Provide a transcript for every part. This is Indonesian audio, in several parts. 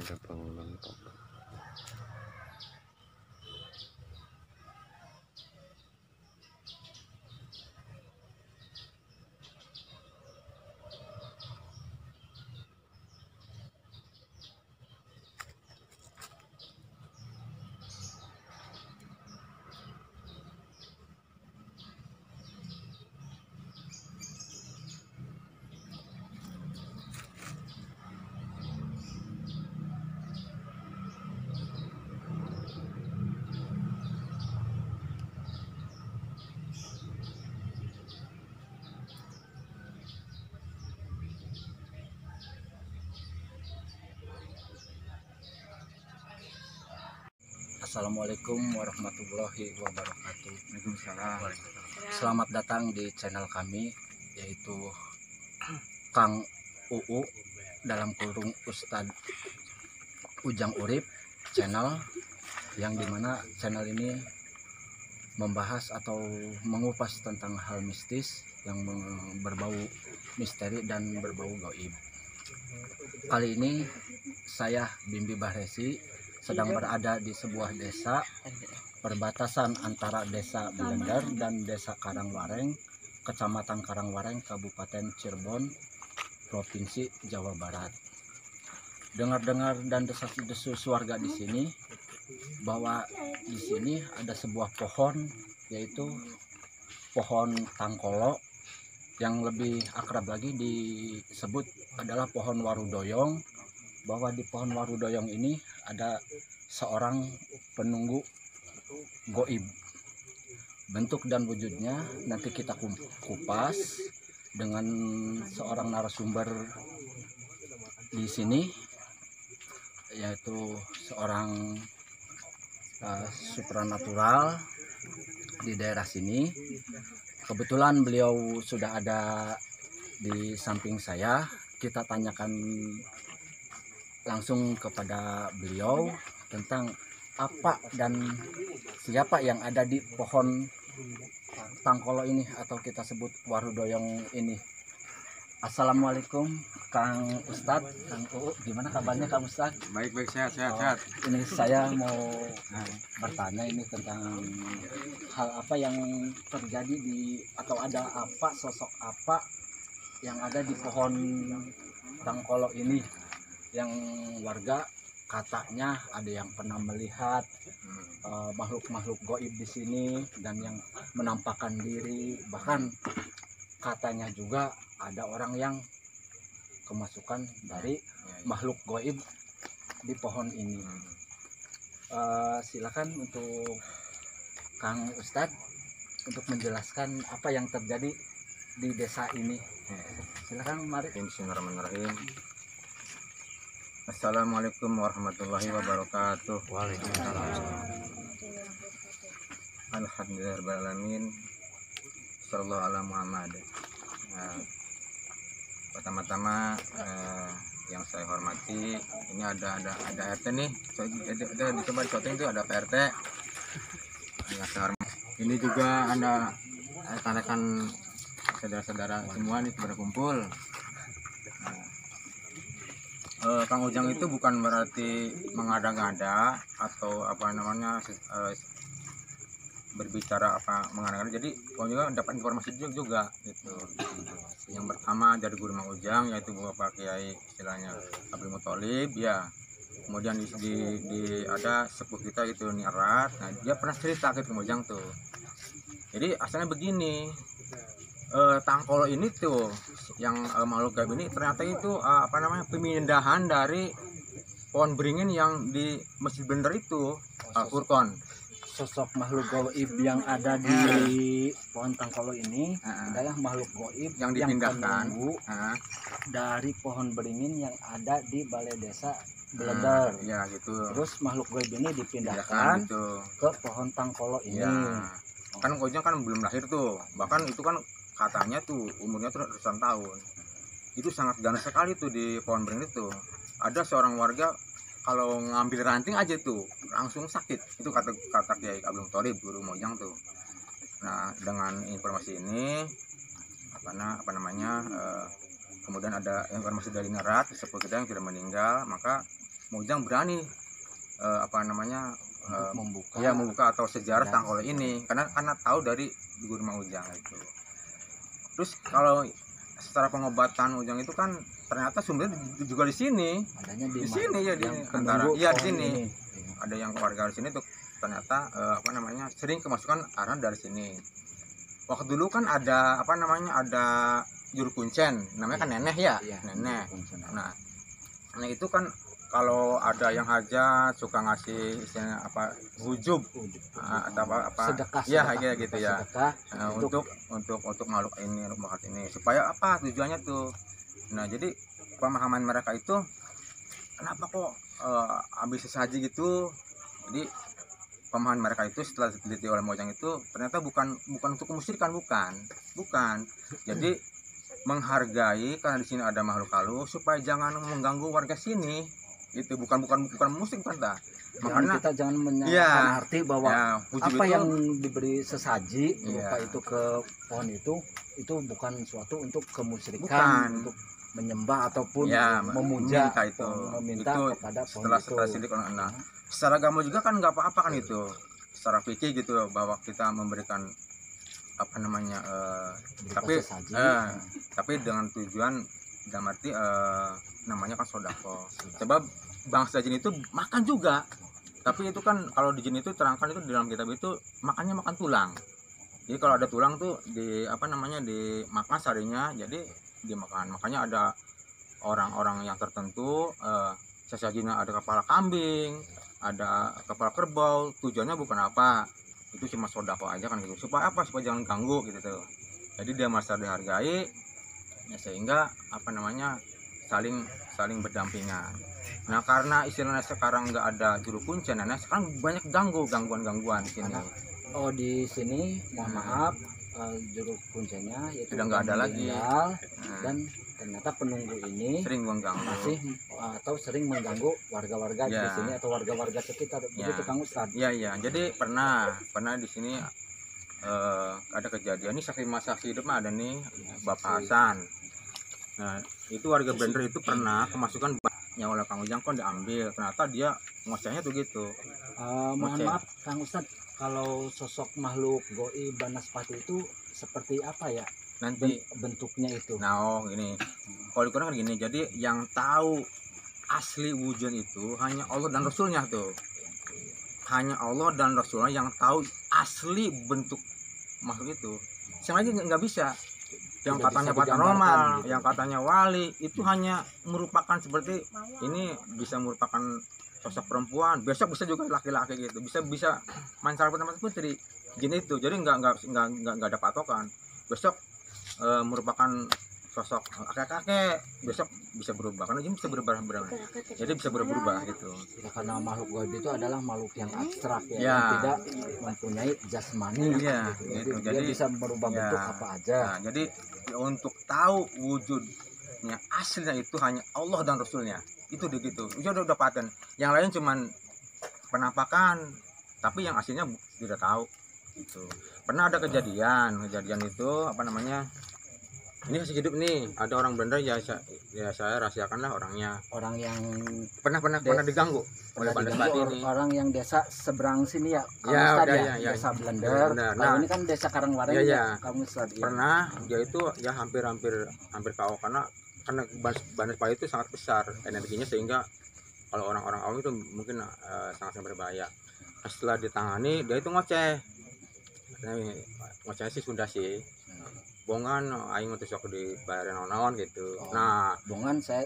ada bangunan toko. Assalamualaikum warahmatullahi wabarakatuh. Waalaikumsalam. Selamat datang di channel kami, yaitu Kang UU dalam kurung Ustadz Ujang Urip channel, yang dimana channel ini membahas atau mengupas tentang hal mistis yang berbau misteri dan berbau gaib. Kali ini saya Bimbi Bahresi sedang berada di sebuah desa perbatasan antara desa Belender dan desa Karangwareng, kecamatan Karangwareng, Kabupaten Cirebon, Provinsi Jawa Barat. Dengar-dengar dan desas-desus warga di sini bahwa di sini ada sebuah pohon, yaitu pohon tangkolo, yang lebih akrab lagi disebut adalah pohon warudoyong, bahwa di pohon warudoyong ini ada seorang penunggu goib. Bentuk dan wujudnya nanti kita kupas dengan seorang narasumber di sini, yaitu seorang supranatural di daerah sini. Kebetulan beliau sudah ada di samping saya. Kita tanyakan langsung kepada beliau tentang apa dan siapa yang ada di pohon tangkolo ini, atau kita sebut warudoyong ini. Assalamualaikum Kang Ustadz, Kang UU, gimana kabarnya Kang Ustadz? Baik, sehat. Ini saya mau bertanya ini tentang hal apa yang terjadi atau ada apa, sosok apa yang ada di pohon tangkolo ini, yang warga katanya ada yang pernah melihat makhluk-makhluk goib di sini dan yang menampakkan diri, bahkan katanya juga ada orang yang kemasukan dari makhluk goib di pohon ini. Silakan untuk Kang Ustadz untuk menjelaskan apa yang terjadi di desa ini. Silakan, mari. Bismillahirrahmanirrahim. Assalamualaikum warahmatullahi wabarakatuh. Waalaikumsalam. Alhamdulillahirrahmanirrahim. Sallallahu ala Muhammad. Pertama-tama yang saya hormati, ini ada RT nih. Coba dicoting itu ada PRT. Yang saya hormati. Ini juga ada rekan-rekan saudara-saudara semua nih berkumpul. Kang Ujang itu bukan berarti mengada-ngada atau apa namanya berbicara apa mengada-ngada. Jadi Kang juga dapat informasi juga gitu. Yang pertama dari guru Mang Ujang, yaitu Bapak Kiai istilahnya Abdul Muthalib ya. Kemudian di ada sepuh kita itu Nirat. Nah, dia pernah cerita ke Kang Ujang tuh. Jadi asalnya begini. Tangkolo ini tuh yang makhluk gaib ini ternyata itu apa namanya pemindahan dari pohon beringin yang di Masjid Belender itu, Furqon. Sosok makhluk gaib yang ada di pohon tangkolo ini adalah makhluk gaib yang dipindahkan dari pohon beringin yang ada di Balai Desa Belender. Ya gitu. Terus makhluk gaib ini dipindahkan gitu ke pohon tangkolo ini. Ya. Kan Kojang kan belum lahir tuh, bahkan itu kan katanya tuh umurnya tuh ratusan tahun. Itu sangat ganas sekali tuh di pohon beringin itu. Ada seorang warga kalau ngambil ranting aja tuh langsung sakit. Itu kata Kiai Abdul Muthalib, guru Mojang tuh. Nah, dengan informasi ini apa namanya kemudian ada informasi dari Nerat, sepuh kita yang sudah meninggal, maka Ujang berani apa namanya membuka ya membuka atau sejarah ya, tentang kolek ini karena tahu dari guru Mang Ujang itu. Terus kalau secara pengobatan Ujang itu kan ternyata sumbernya juga di sini. adanya Di sini ya di antara iya di sini. Ada yang keluarga di sini tuh ternyata apa namanya sering kemasukan arahan dari sini. Waktu dulu kan ada apa namanya ada juru kuncen namanya kan Neneh ya, Neneh. Nah itu kan kalau ada yang hajat suka ngasih istilahnya apa hujub atau apa sedekah, ya sedekah, kayak gitu ya. sedekah, Untuk makhluk ini supaya apa tujuannya tuh. Nah jadi pemahaman mereka itu kenapa kok ambil sesaji gitu. Jadi pemahaman mereka itu setelah diteliti oleh Mojang itu ternyata bukan untuk kemusyrikan, bukan. Jadi menghargai karena di sini ada makhluk halus supaya jangan mengganggu warga sini. Itu bukan musik kan tak. Makanya kita jangan menyalahkan arti bahwa apa itu, yang diberi sesaji berupa itu ke pohon itu bukan suatu untuk kemusyrikan, untuk menyembah ataupun memuja meminta kepada pohon setelah sidik nah, secara agama juga kan nggak apa-apa kan itu secara fikih gitu bahwa kita memberikan apa namanya tapi dengan tujuan dalam arti namanya kan sodako. Sebab bangsa jin itu makan juga, tapi itu kan kalau di jin itu terangkan itu di dalam kitab itu makannya makan tulang. Jadi kalau ada tulang tuh di apa namanya dimakan sarinya, jadi dimakan. Makanya ada orang-orang yang tertentu sesajinya ada kepala kambing, ada kepala kerbau, tujuannya bukan apa, itu cuma sodako aja kan gitu. Supaya apa? Supaya jangan ganggu gitu tuh. Jadi dia merasa dihargai, ya sehingga apa namanya saling berdampingan. Nah karena istilahnya sekarang nggak ada juru kuncen, nah sekarang banyak gangguan di sini. Oh di sini mohon maaf juru kuncennya yaitu sudah nggak ada lagi. Dan ternyata penunggu ini sering mengganggu atau sering mengganggu warga-warga di sini atau warga-warga sekitar. Begitu Kang Ustad. Iya. Jadi pernah di sini ada kejadian ini saksi masa hidup mah ada nih Bapak Hasan. Nah itu warga Blender itu pernah kemasukan banyak oleh Kang Ujang kok diambil, ternyata dia ngocehnya tuh gitu. Mohon maaf Kang Ustad, kalau sosok makhluk goib Banaspati itu seperti apa ya nanti bentuknya itu? Nah gini, kalau dikurang kan gini, jadi yang tahu asli wujud itu hanya Allah dan Rasulnya tuh. Hanya Allah dan Rasulnya yang tahu asli bentuk makhluk itu. Yang lagi nggak bisa. Yang katanya paranormal, gitu. Yang katanya wali itu hanya merupakan seperti ini, bisa merupakan sosok perempuan, besok bisa juga laki-laki gitu, bisa mancar pertama putri jin itu. Jadi nggak ada patokan. Besok merupakan sosok kakek, besok bisa berubah karena jin bisa berubah, jadi bisa berubah gitu. Karena makhluk gaib itu adalah makhluk yang abstrak yang tidak mempunyai jasmani gitu. Jadi dia bisa merubah bentuk apa aja. Nah, jadi untuk tahu wujudnya aslinya itu hanya Allah dan Rasulnya, itu begitu. Udah paten. Yang lain cuman penampakan, tapi yang aslinya tidak tahu. Gitu. Pernah ada kejadian itu apa namanya? Ini masih hidup nih, ada orang Blender ya saya rahasiakanlah orangnya. Orang yang pernah diganggu oleh Banaspati ini. Orang yang desa seberang sini ya, desa Blender. Nah, ini kan desa Karangwareng kamu Ustad. Pernah dia itu ya hampir KO karena Banaspati itu sangat besar energinya sehingga kalau orang-orang awam itu mungkin sangat berbahaya. Nah, setelah ditangani dia itu ngoceh. Nah, ngoceh sih Sunda sih. Bongan aing ngutus aku dibayarin naon gitu. Nah, bongan saya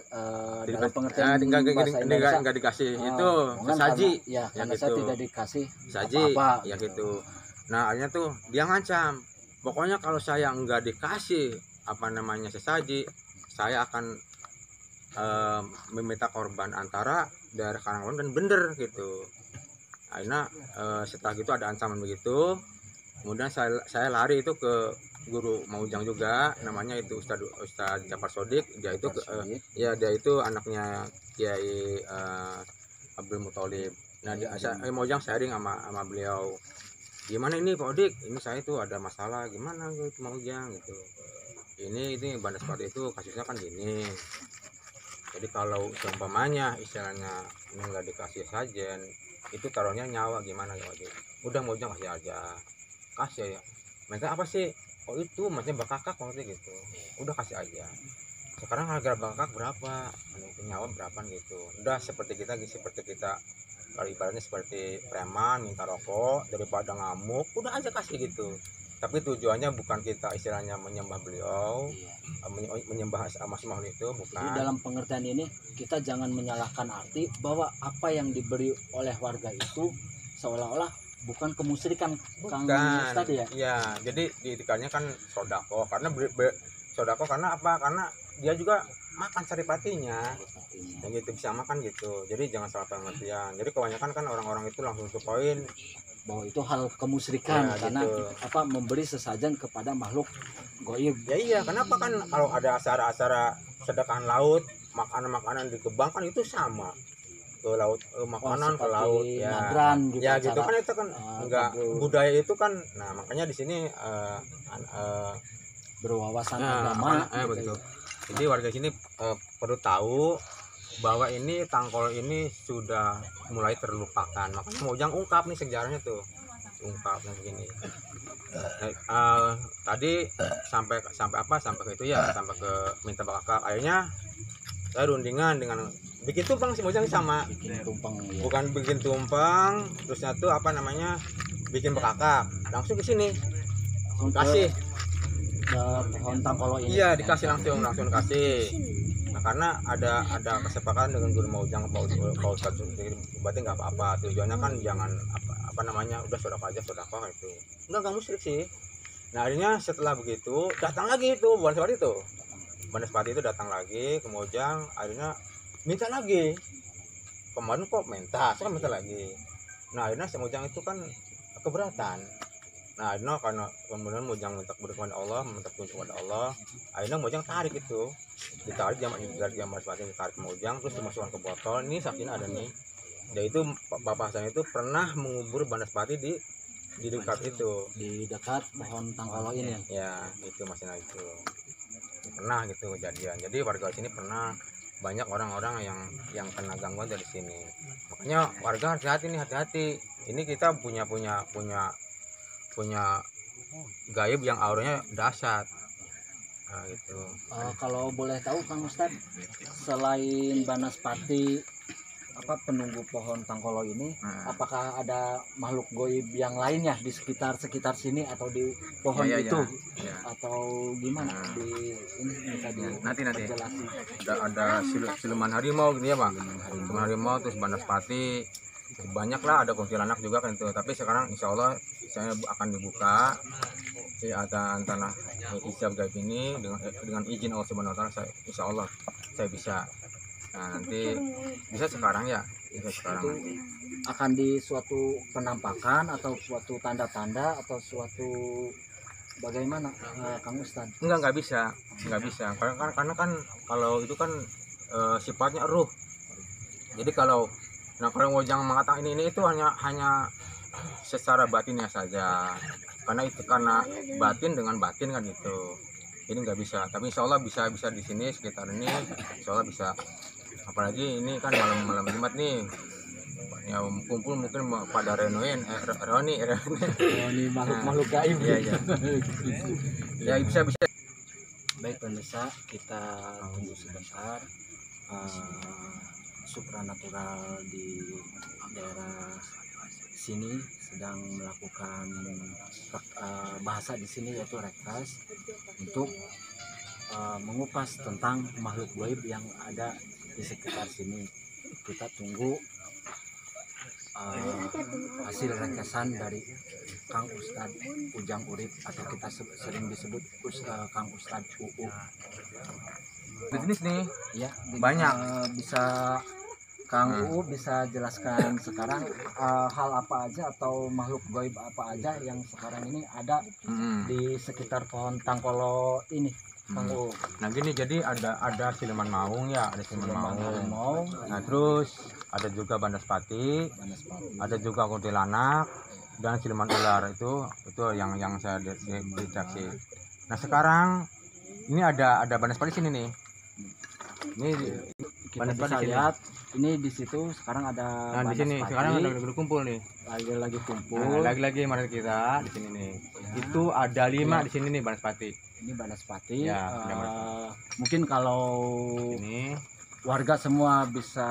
dalam pengertian enggak dikasih itu sesaji ya karena gitu. Saya tidak dikasih sesaji ya gitu. Nah, akhirnya tuh dia ngancam. Pokoknya kalau saya enggak dikasih apa namanya sesaji, saya akan meminta korban antara daerah Karangwareng dan Blender gitu. Akhirnya setelah gitu ada ancaman begitu. Kemudian saya lari itu ke guru Maujang juga, namanya itu Ustaz Jafar Sodik. Dia itu dia itu anaknya Kiai Abdul Muthalib. Nah Maujang sharing sama beliau, gimana ini Pak Odik, ini saya tuh ada masalah gimana gitu Maujang gitu, ini Banaspati itu kasusnya kan gini. Jadi kalau seumpamanya istilahnya ini nggak dikasih sajen, itu taruhnya nyawa gimana ya Wajib. Udah mau jangan kasih aja, kasih ya. Mereka apa sih? Oh itu maksudnya bakakak maksudnya gitu. Udah kasih aja. Sekarang harga bakakak berapa? Nyawa berapa gitu. Udah seperti kita kalau ibaratnya seperti preman minta rokok daripada ngamuk, udah aja kasih gitu. Tapi tujuannya bukan kita istilahnya menyembah beliau, menyembah masih makhluk itu, Jadi bukan. dalam pengertian ini kita jangan menyalahkan arti bahwa apa yang diberi oleh warga itu seolah-olah bukan kemusyrikan, Kang Bukan. Ustadz ya. Iya, jadi diikannya kan sodako. Karena sodako karena apa? Karena dia juga makan saripatinya. Yang gitu bisa makan gitu. Jadi jangan salah pengertian. Jadi kebanyakan kan orang-orang itu langsung ke poin Bahwa itu hal kemusyrikan Ya, karena gitu. apa memberi sesajen kepada makhluk goib. Ya iya, kenapa kan kalau ada acara-acara sedekahan laut, makanan-makanan di Gebang kan itu sama ke laut, makanan ke seperti laut ya. nyadran gitu, Ya gitu acara. kan itu kan enggak Tabur. budaya itu kan. Nah, makanya di sini Berwawasan nah, agama begitu. Jadi warga sini perlu tahu bahwa ini Tangkol ini sudah mulai terlupakan. Makanya Mojang ungkap nih sejarahnya tuh, ungkap begini. Tadi sampai ke itu ya, sampai ke minta bakak. Akhirnya saya rundingan dengan bikin tumpeng si Mojang sama, bikin tumpeng ya. bukan bikin tumpeng terusnya tuh apa namanya bikin bakak, langsung ke sini kasih. Ke pohon tangkolo ini. Iya, dikasih langsung kasih. Nah, karena ada kesepakatan dengan guru Mojang Pak Ustadz sendiri, berarti nggak apa-apa. Tujuannya kan jangan apa namanya udah sodako aja sodako itu. Enggak musyrik sih. Nah, akhirnya setelah begitu datang lagi itu Bandaspati itu datang lagi ke Mojang, akhirnya minta lagi. Kemarin kok minta, sekarang minta lagi. Nah, akhirnya si Mojang itu kan keberatan. Nah, akhirnya karena kemudian Mojang minta kepada Allah, minta petunjuk kepada Allah, akhirnya Mojang tarik itu, ditarik dari Bandaspati, ditarik ke Mojang, terus dimasukkan ke botol. Ini saksinya ada nih. Yaitu Bapak Hasan itu pernah mengubur Bandaspati di dekat itu, di dekat pohon tangkolo ini. Ya, itu masih itu pernah gitu kejadian. Jadi warga sini pernah banyak orang-orang yang kena gangguan dari sini. Makanya warga hati-hati. Ini kita punya gaib yang auranya dahsyat. Nah, gitu. Kalau boleh tahu Kang Ustadz, selain Bandaspati penunggu pohon tangkolo ini, apakah ada makhluk goib yang lainnya di sekitar sini atau di pohon itu? Ya. Atau gimana di ini bisa nanti dijelasin? ada siluman harimau gitu ya Bang. Siluman harimau terus Bandaspati, banyak lah, ada kuntilanak juga kan itu. Tapi sekarang insya Allah saya akan dibuka di tanah hijab gaib ini dengan izin Allah Subhanahu Wa Taala. Insya Allah saya bisa. Nah, nanti bisa sekarang ya, nanti akan di suatu penampakan atau suatu tanda-tanda atau suatu bagaimana Kang Ustadz? Enggak bisa karena kan kalau itu kan sifatnya ruh. Jadi kalau Mojang mengatakan ini itu hanya secara batinnya saja, karena batin dengan batin kan gitu. Jadi nggak bisa, tapi insya Allah bisa di sini sekitar ini, insya Allah bisa. Apalagi ini kan malam Jumat nih ya, kumpul mungkin pada Roni makhluk gaib ya bisa. Baik pemirsa, kita tunggu sebentar. Supranatural di daerah sini sedang melakukan bahasa di sini yaitu rektas untuk mengupas tentang makhluk gaib yang ada di sekitar sini. Kita tunggu hasil rekasan dari Kang Ustadz Ujang Urip atau kita sering disebut Kang Ustadz UU. Bisnis nih Ya, banyak. Bisa Kang UU bisa jelaskan sekarang hal apa aja atau makhluk gaib apa aja yang sekarang ini ada di sekitar pohon tangkolo ini, Kang UU. Nah gini, jadi ada siluman maung ya, ada siluman maung. Nah terus ada juga Bandaspati, ada juga kuntilanak dan siluman ular itu yang saya deteksi. Nah sekarang ini ada Bandaspati sini nih. Ini kita Banaspati bisa sini. lihat ini di situ sekarang ada Nah di sini Banaspati. sekarang lagi kumpul nih. lagi kumpul. Nah, lagi-lagi mari kita di sini nih. Ya. Itu ada 5 Ya. di sini nih Banaspati. Ini Banaspati. Ya, ada Banaspati. Mungkin kalau Ini warga semua bisa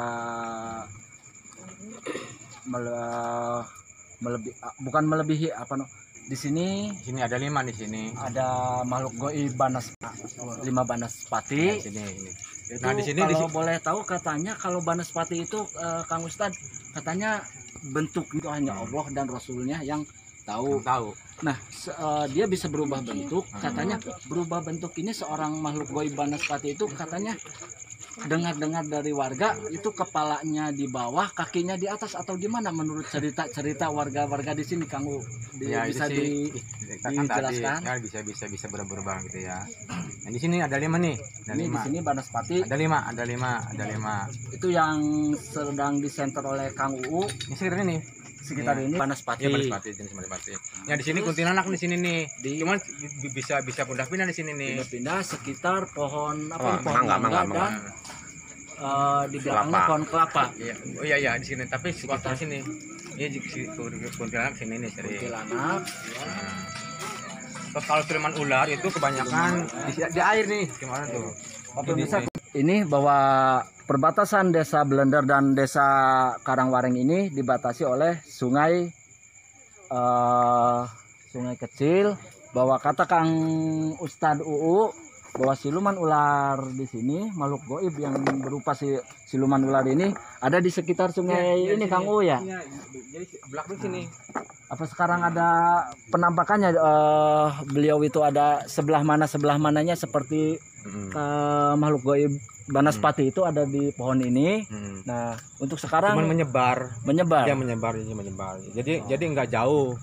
bukan melebihi apa no. Di sini ada 5 di sini. ada makhluk goib 5 Banaspati. Nah, di sini. Itu Nah, di sini kalau boleh tahu katanya kalau Banaspati itu Kang Ustadz katanya bentuk itu hanya Allah dan Rasulnya yang tahu. Tahu. Nah, dia bisa berubah bentuk. Katanya berubah bentuk ini seorang makhluk goib Banaspati itu katanya dengar-dengar dari warga itu kepalanya di bawah, kakinya di atas atau gimana menurut cerita-cerita warga-warga di sini, Kang U? Ya, Bisa dijelaskan? Ya, bisa berubah gitu ya. Nah, di sini ada 5 nih. Ada Ini di 5. sini Banaspati. Ada 5. Itu yang sedang disenter oleh Kang UU Ini sekitar ini. sekitar Ya. ini Banaspati. Ya, Banaspati, jenis Banaspati. Ya, di sini kuntilanak di sini nih. Di- Cuman bisa pindah-pindah di sini nih. Pindah-pindah sekitar pohon Oh, pohon mangga. dan di belakangnya pohon kelapa. Iya. Oh iya di sini. Tapi sekitar sini. Ini kuntilanak sini nih sering. Kuntilanak. Nah. Terus kalau siluman ular itu kebanyakan di air nih. Gimana tuh? Pemirsa, ini bahwa perbatasan Desa Belender dan Desa Karangwareng ini dibatasi oleh sungai kecil. Bahwa kata Kang Ustadz UU bahwa siluman ular di sini makhluk goib yang berupa siluman ular ini ada di sekitar sungai ini Kang UU ya. Iya, jadi belakang sini. Apa sekarang ada penampakannya beliau itu ada sebelah mananya seperti makhluk goib Banaspati itu ada di pohon ini. Nah, untuk sekarang Cuman menyebar. menyebar. Dia menyebar. Jadi nggak jauh.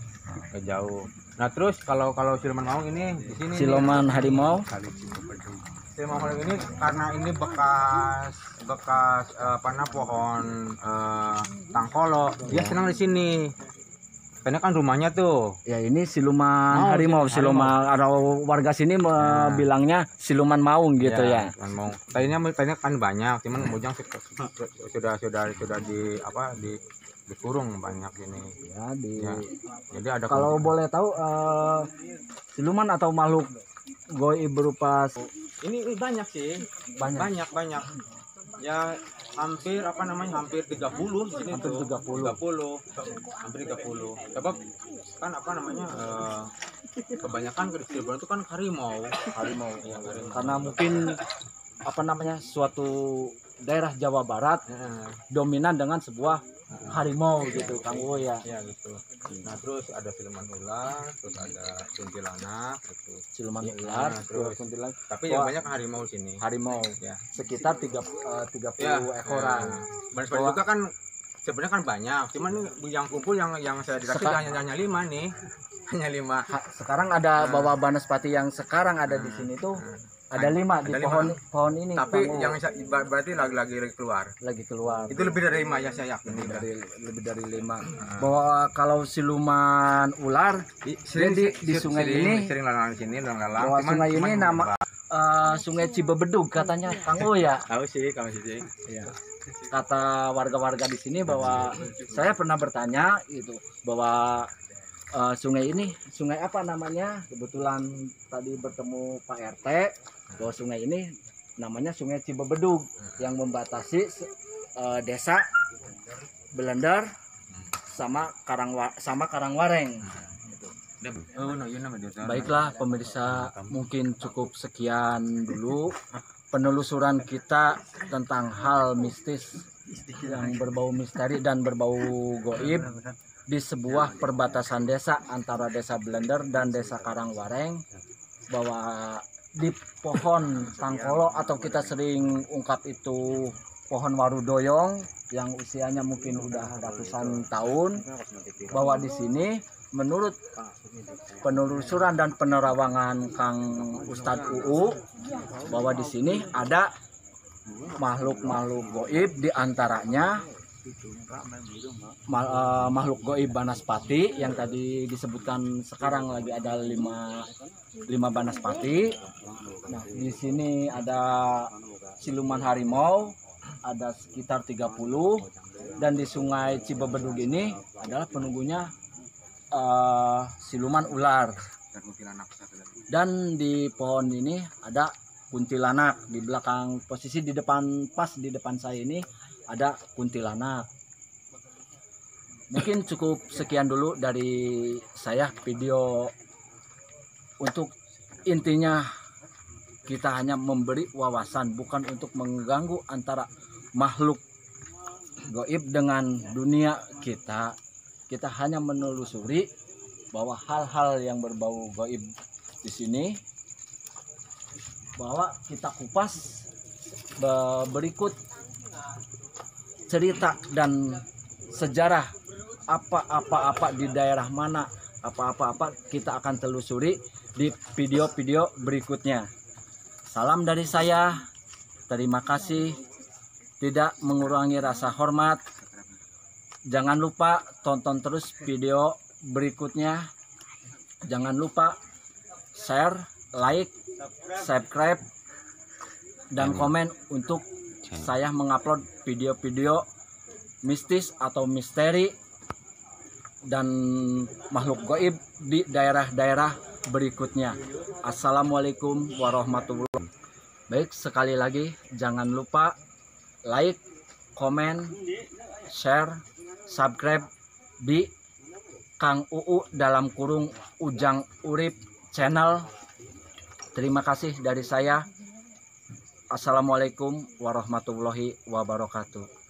Nah, terus kalau siluman maung ini di sini Siluman harimau. Siluman maung ini karena ini bekas pohon tangkolo. Dia senang di sini. Karena kan rumahnya tuh. Ya ini siluman Oh, harimau, siluman siluman atau warga sini bilangnya siluman maung gitu ya. Siluman maung. Tadinya kan banyak, cuman Mojang sudah dikurung banyak ini. Ya, Ya. Jadi ada kalau boleh tahu siluman atau makhluk goib berupa ini banyak sih. banyak. Banyak. Ya hampir 30 di sini Hampir tuh. 30. Hampir 30. Sebab kan kebanyakan ke Cirebon itu kan harimau. Harimau. Iya, harimau. Karena mungkin suatu daerah Jawa Barat dominan dengan sebuah harimau gitu Kang U ya. Ya gitu. Nah, terus ada siluman ular, terus ada kuntilanak gitu. Siluman Ya, ular, terus. kuntilanak, Tapi yang banyak harimau di sini. harimau. Ya. Sekitar 30 Ya, ekoran. Banaspati juga kan sebenarnya kan banyak, cuman yang kumpul yang saya dikasih hanya 5 nih. Hanya 5. Sekarang ada bahwa Banaspati yang sekarang ada di sini tuh ada 5 di ada pohon ini. Tapi Kang U. yang berarti lagi keluar. lagi keluar. Itu lebih dari 5 ya saya yakin. Lebih dari 5. Bahwa kalau siluman ular di sungai ini sering lalang di sini, lalang. bahwa sungai ini nama Sungai Cibebedug katanya Kang U ya. Tahu sih kalau sih. Iya. Kata warga-warga di sini bahwa saya pernah bertanya itu bahwa sungai ini sungai apa namanya? Kebetulan tadi bertemu Pak RT bahwa sungai ini namanya Sungai Cibebedug yang membatasi desa Belender sama Karangwareng. Baiklah pemirsa, mungkin cukup sekian dulu penelusuran kita tentang hal mistis yang berbau misteri dan berbau goib di sebuah perbatasan desa antara Desa Belender dan Desa Karangwareng, bahwa di pohon tangkolo atau kita sering ungkap itu pohon warudoyong yang usianya mungkin udah ratusan tahun, bahwa di sini menurut penelusuran dan penerawangan Kang Ustadz UU bahwa di sini ada makhluk-makhluk goib, diantaranya makhluk goib Banaspati yang tadi disebutkan. Sekarang lagi ada 5 Banaspati. Nah, di sini ada siluman harimau, ada sekitar 30, dan di Sungai Cibebedug ini adalah penunggunya siluman ular. Dan kuntilanak satu lagi. Dan di pohon ini ada kuntilanak. Di belakang, posisi di depan, pas di depan saya ini ada kuntilanak. Mungkin cukup sekian dulu dari saya video. Untuk intinya kita hanya memberi wawasan, bukan untuk mengganggu antara makhluk gaib dengan dunia kita. Kita hanya menelusuri bahwa hal-hal yang berbau gaib di sini, bahwa kita kupas berikut cerita dan sejarah apa-apa di daerah mana, apa-apa kita akan telusuri di video-video berikutnya. Salam dari saya, terima kasih, tidak mengurangi rasa hormat. Jangan lupa tonton terus video berikutnya. Jangan lupa share, like, subscribe, dan komen untuk saya mengupload video-video mistis atau misteri dan makhluk gaib di daerah-daerah berikutnya. Assalamualaikum warahmatullahi wabarakatuh. Baik, sekali lagi jangan lupa like, komen, share, subscribe di Kang UU dalam kurung Ujang Urip channel. Terima kasih dari saya. Assalamualaikum warahmatullahi wabarakatuh.